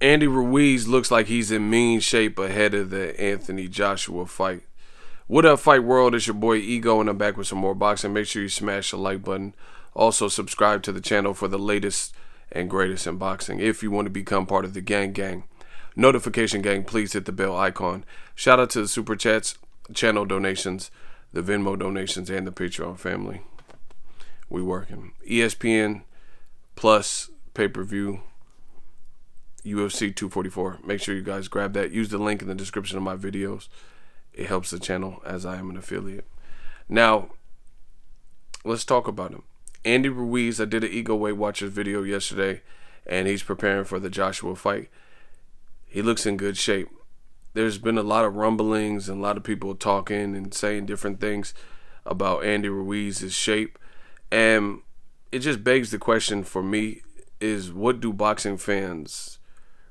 Andy Ruiz looks like he's in mean shape ahead of the Anthony Joshua fight. What up, Fight World? It's your boy Ego, and I'm back with some more boxing. Make sure you smash the like button. Also, subscribe to the channel for the latest and greatest in boxing. If you want to become part of the gang, notification gang, please hit the bell icon. Shout out to the super chats, channel donations, the Venmo donations, and the Patreon family. We working. ESPN Plus pay-per-view. UFC 244. Make sure you guys grab that. Use the link in the description of my videos. It helps the channel as I am an affiliate. Now, let's talk about him. Andy Ruiz, I did an Ego Weight Watchers video yesterday, and he's preparing for the Joshua fight. He looks in good shape. There's been a lot of rumblings and a lot of people talking and saying different things about Andy Ruiz's shape. And it just begs the question for me is, what do boxing fans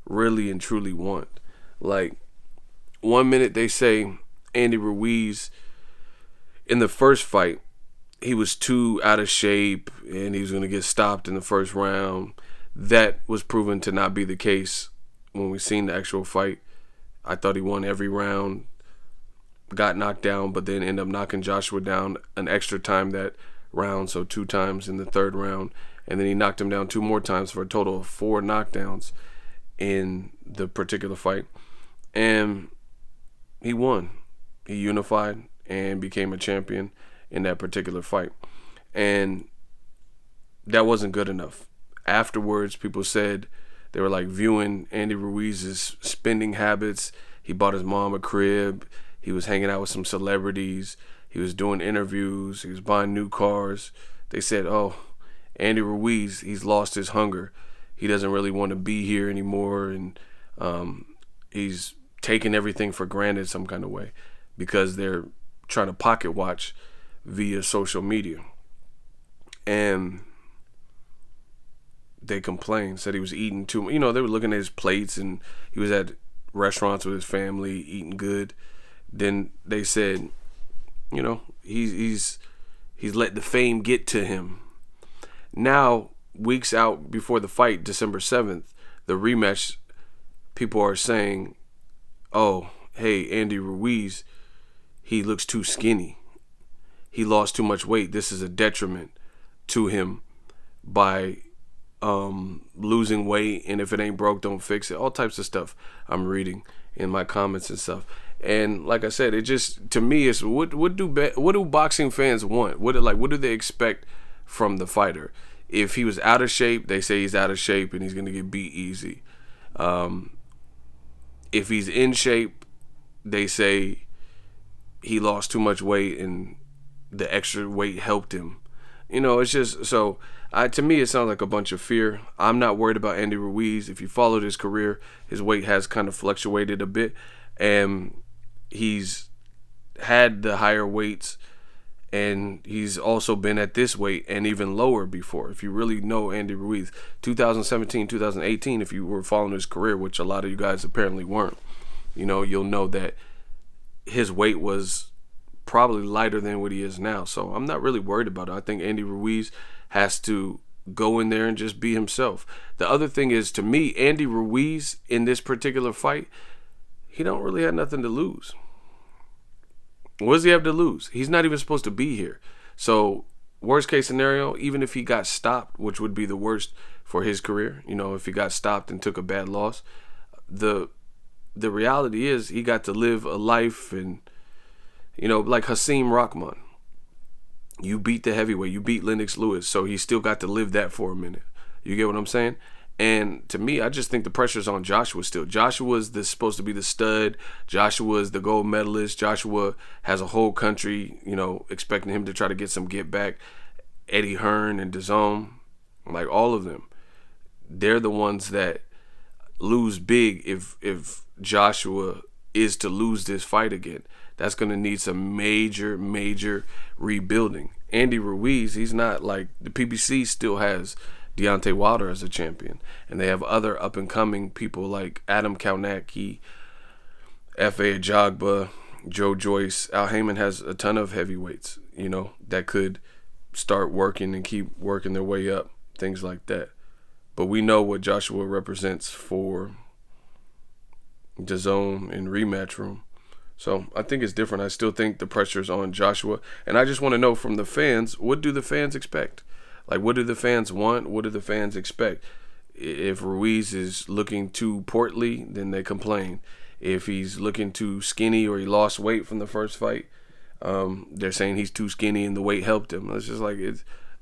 really and truly want? Like, 1 minute they say Andy Ruiz in the first fight, he was too out of shape and he was going to get stopped in the first round. That was proven to not be the case when we seen the actual fight. I thought he won every round, got knocked down, but then ended up knocking Joshua down an extra time that round, so 2 times in the third round. And then he knocked him down 2 more times for a total of 4 knockdowns in the particular fight. And he won. He unified and became a champion in that particular fight. And that wasn't good enough. Afterwards, people said they were like viewing Andy Ruiz's spending habits. He bought his mom a crib. He was hanging out with some celebrities. He was doing interviews. He was buying new cars. They said, oh, Andy Ruiz, he's lost his hunger. He doesn't really want to be here anymore, and he's taking everything for granted some kind of way because they're trying to pocket watch via social media. And they complained, said he was eating too much. You know, they were looking at his plates, and he was at restaurants with his family eating good. Then they said, you know, he's let the fame get to him. Now, weeks out before the fight, December 7th, the rematch, people are saying, oh, hey, Andy Ruiz, he looks too skinny. He lost too much weight. This is a detriment to him by losing weight, and if it ain't broke, don't fix it. All types of stuff I'm reading in my comments and stuff. And like I said, it just, to me, it's what do boxing fans want? What do they expect from the fighter? If he was out of shape, they say he's out of shape and he's going to get beat easy. If he's in shape, they say he lost too much weight and the extra weight helped him. You know, it's just, so to me, it sounds like a bunch of fear. I'm not worried about Andy Ruiz. If you followed his career, his weight has kind of fluctuated a bit, and he's had the higher weights, and he's also been at this weight and even lower before. If you really know Andy Ruiz, 2017, 2018, if you were following his career, which a lot of you guys apparently weren't, you know, you'll know that his weight was probably lighter than what he is now. So I'm not really worried about it. I think Andy Ruiz has to go in there and just be himself. The other thing is, to me, Andy Ruiz in this particular fight, he don't really have nothing to lose. What does he have to lose? He's not even supposed to be here. So worst case scenario, even if he got stopped, which would be the worst for his career, you know, if he got stopped and took a bad loss, the reality is he got to live a life, and, you know, like Hasim Rahman. You beat the heavyweight. You beat Lennox Lewis. So he still got to live that for a minute. You get what I'm saying? And to me, I just think the pressure's on Joshua still. Joshua's supposed to be the stud. Joshua's the gold medalist. Joshua has a whole country, you know, expecting him to try to get some get back. Eddie Hearn and DAZN, like all of them, they're the ones that lose big if Joshua is to lose this fight again. That's going to need some major rebuilding. Andy Ruiz, he's not like, the PBC still has Deontay Wilder as a champion, and they have other up-and-coming people like Adam Kaunacki, F.A. Ajagba, Joe Joyce. Al Heyman has a ton of heavyweights, you know, that could start working and keep working their way up, things like that. But we know what Joshua represents for DAZN and Rematch Room. So I think it's different. I still think the pressure's on Joshua. And I just want to know from the fans, what do the fans expect? Like, what do the fans want? What do the fans expect? If Ruiz is looking too portly, then they complain. If he's looking too skinny or he lost weight from the first fight, they're saying he's too skinny and the weight helped him. It's just like,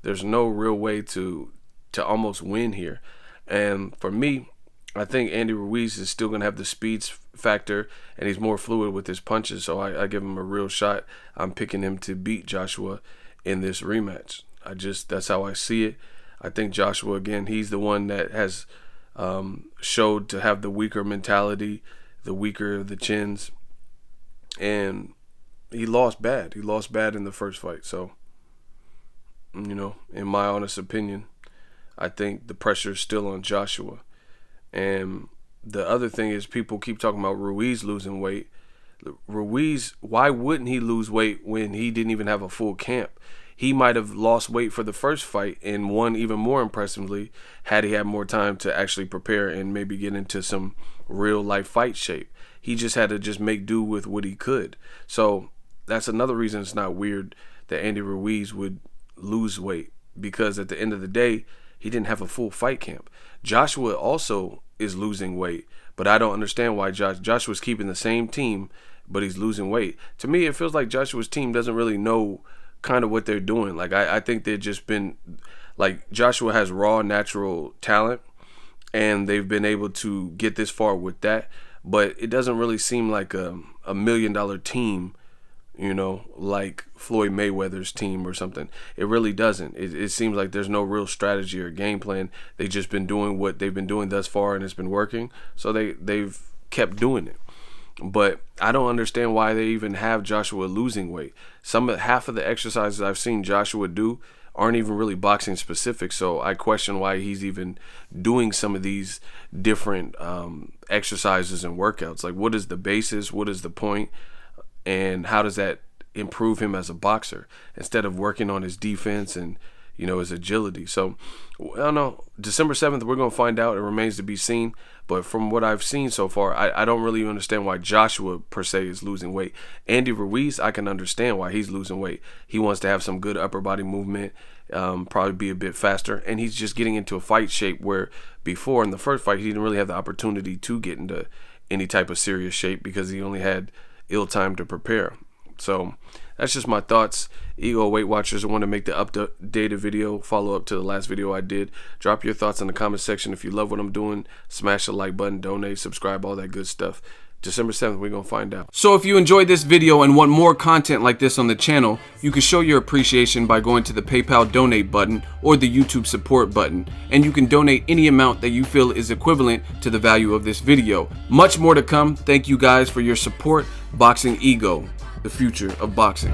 there's no real way to almost win here. And for me, I think Andy Ruiz is still going to have the speed factor, and he's more fluid with his punches, so I give him a real shot. I'm picking him to beat Joshua in this rematch. That's how I see it. I think Joshua, again, he's the one that has showed to have the weaker mentality, the weaker the chins, and he lost bad. He lost bad in the first fight. So, you know, in my honest opinion, I think the pressure is still on Joshua. And the other thing is, people keep talking about Ruiz losing weight. Ruiz, why wouldn't he lose weight when he didn't even have a full camp? He might have lost weight for the first fight and won even more impressively had he had more time to actually prepare and maybe get into some real life fight shape. He just had to just make do with what he could. So that's another reason it's not weird that Andy Ruiz would lose weight, because at the end of the day, he didn't have a full fight camp. Joshua also is losing weight, but I don't understand why Joshua's keeping the same team, but he's losing weight. To me, it feels like Joshua's team doesn't really know kind of what they're doing. Like, I think they've just been, like, Joshua has raw, natural talent, and they've been able to get this far with that, but it doesn't really seem like a $1 million team, you know, like Floyd Mayweather's team or something. It really doesn't. It seems like there's no real strategy or game plan. They've just been doing what they've been doing thus far, and it's been working, so they've kept doing it. But I don't understand why they even have Joshua losing weight. Half of the exercises I've seen Joshua do aren't even really boxing specific, so I question why he's even doing some of these different exercises and workouts. Like, what is the basis? What is the point? And how does that improve him as a boxer instead of working on his defense and, you know, his agility? So I don't know. December 7th, we're going to find out. It remains to be seen. But from what I've seen so far, I don't really understand why Joshua per se is losing weight. Andy Ruiz, I can understand why he's losing weight. He wants to have some good upper body movement, probably be a bit faster, and he's just getting into a fight shape where before in the first fight he didn't really have the opportunity to get into any type of serious shape because he only had ill time to prepare. So that's just my thoughts. Ego Weight Watchers, I want to make the updated video, follow up to the last video I did. Drop your thoughts in the comment section. If you love what I'm doing, smash the like button, donate, subscribe, all that good stuff. December 7th, we're going to find out. So if you enjoyed this video and want more content like this on the channel, you can show your appreciation by going to the PayPal donate button or the YouTube support button. And you can donate any amount that you feel is equivalent to the value of this video. Much more to come. Thank you guys for your support. Boxing Ego, the future of boxing.